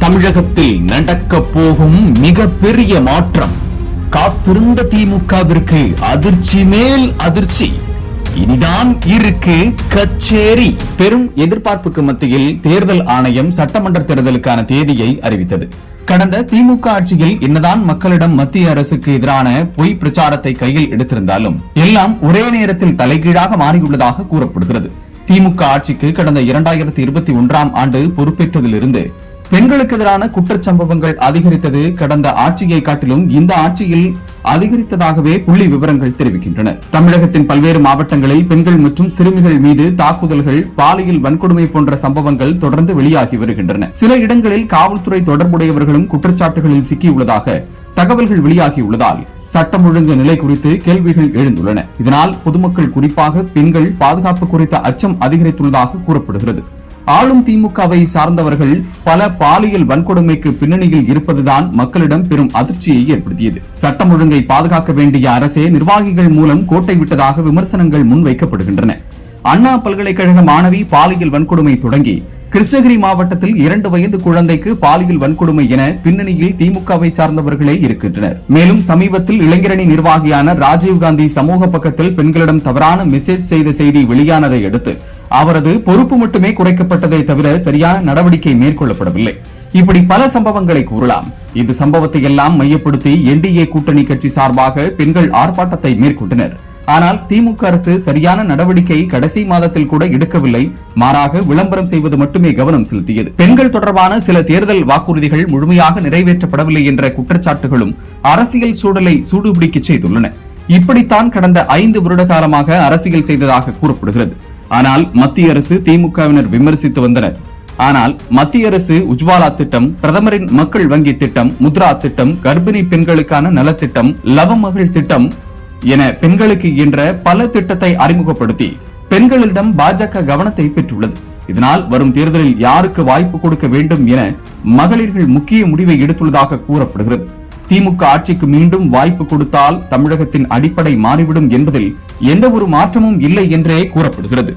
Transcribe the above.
தமிழகத்தில் நடக்க போகும் மிகப்பெரிய மாற்றம். காத்திருந்த திமுகவிற்கு அதிர்ச்சி மேல் அதிர்ச்சி. இனிதான் இருக்கு கச்சேரி. பெரும் எதிர்பார்ப்புக்கு மத்தியில் தேர்தல் ஆணையம் சட்டமன்ற தேர்தலுக்கான தேதியை அறிவித்தது. கடந்த திமுக ஆட்சியில் என்னதான் மக்களிடம் மத்திய அரசுக்கு எதிரான பொய் பிரச்சாரத்தை கையில் எடுத்திருந்தாலும் எல்லாம் ஒரே நேரத்தில் தலைகீழாக மாறியுள்ளதாக கூறப்படுகிறது. திமுக ஆட்சிக்கு கடந்த 2021ஆம் ஆண்டு பொறுப்பேற்றதிலிருந்து பெண்களுக்கு எதிரான குற்றச்சம்பவங்கள் அதிகரித்தது கடந்த ஆட்சியை காட்டிலும் இந்த ஆட்சியில் அதிகரித்ததாகவே புள்ளி விவரங்கள் தெரிவிக்கின்றன. தமிழகத்தின் பல்வேறு மாவட்டங்களில் பெண்கள் மற்றும் சிறுமிகள் மீது தாக்குதல்கள், பாலியல் வன்கொடுமை போன்ற சம்பவங்கள் தொடர்ந்து வெளியாகி வருகின்றன. சில இடங்களில் காவல்துறை தொடர்புடையவர்களும் குற்றச்சாட்டுகளில் சிக்கியுள்ளதாக தகவல்கள் வெளியாகியுள்ளதால் சட்டம் ஒழுங்கு நிலை குறித்து கேள்விகள் எழுந்துள்ளன. இதனால் பொதுமக்கள், குறிப்பாக பெண்கள் பாதுகாப்பு குறித்த அச்சம் அதிகரித்துள்ளதாக கூறப்படுகிறது. ஆளும் திமுகவை சார்ந்தவர்கள் பல பாலியல் வன்கொடுமைக்கு பின்னணியில் இருப்பதுதான் மக்களிடம் பெரும் அதிர்ச்சியை ஏற்படுத்தியது. சட்டம் ஒழுங்கை பாதுகாக்க வேண்டிய அரசே நிர்வாகிகள் மூலம் கோட்டை விட்டதாக விமர்சனங்கள் முன்வைக்கப்படுகின்றன. அண்ணா பல்கலைக்கழக மாணவி பாலியல் வன்கொடுமை தொடங்கி கிருஷ்ணகிரி மாவட்டத்தில் 2 வயது குழந்தைக்கு பாலியல் வன்கொடுமை என பின்னணியில் திமுகவை சார்ந்தவர்களே இருக்கின்றனர். மேலும் சமீபத்தில் இளைஞரணி நிர்வாகியான ராஜீவ்காந்தி சமூக பக்கத்தில் பெண்களிடம் தவறான மெசேஜ் செய்த செய்தி வெளியானதை அடுத்து அவரது பொறுப்பு மட்டுமே குறைக்கப்பட்டதை தவிர சரியான நடவடிக்கை மேற்கொள்ளப்படவில்லை. இப்படி பல சம்பவங்களை கூறலாம். இந்த சம்பவத்தை எல்லாம் மையப்படுத்தி என்டிஏ கூட்டணி கட்சி சார்பாக பெண்கள் ஆர்ப்பாட்டத்தை மேற்கொண்டனர். ஆனால் திமுக அரசு சரியான நடவடிக்கை கடைசி மாதத்தில் கூட எடுக்கவில்லை. மாறாக விளம்பரம் செய்வது மட்டுமே கவனம் செலுத்தியது. பெண்கள் தொடர்பான சில தேர்தல் வாக்குறுதிகள் முழுமையாக நிறைவேற்றப்படவில்லை என்ற குற்றச்சாட்டுகளும் அரசியல் சூழலை சூடுபிடிக்க செய்துள்ளன. இப்படித்தான் கடந்த 5 வருட காலமாக அரசியல் செய்ததாக கூறப்படுகிறது. ஆனால் மத்திய அரசு திமுகவினர் விமர்சித்து வந்தனர். ஆனால் மத்திய அரசு உஜ்வாலா திட்டம், பிரதமரின் மக்கள் வங்கி திட்டம், முத்ரா திட்டம், கர்ப்பிணி பெண்களுக்கான நலத்திட்டம், லவமகள் திட்டம் என பெண்களுக்கு என்ற பல திட்டத்தை அறிமுகப்படுத்தி பெண்களிடம் பாஜக கவனத்தை பெற்றுள்ளது. இதனால் வரும் தேர்தலில் யாருக்கு வாய்ப்பு கொடுக்க வேண்டும் என மகளிர்கள் முக்கிய முடிவை எடுத்துள்ளதாக கூறப்படுகிறது. திமுக ஆட்சிக்கு மீண்டும் வாய்ப்பு கொடுத்தால் தமிழகத்தின் அடிப்படை மாறிவிடும் என்பதில் எந்த ஒரு மாற்றமும் இல்லை என்றே கூறப்படுகிறது.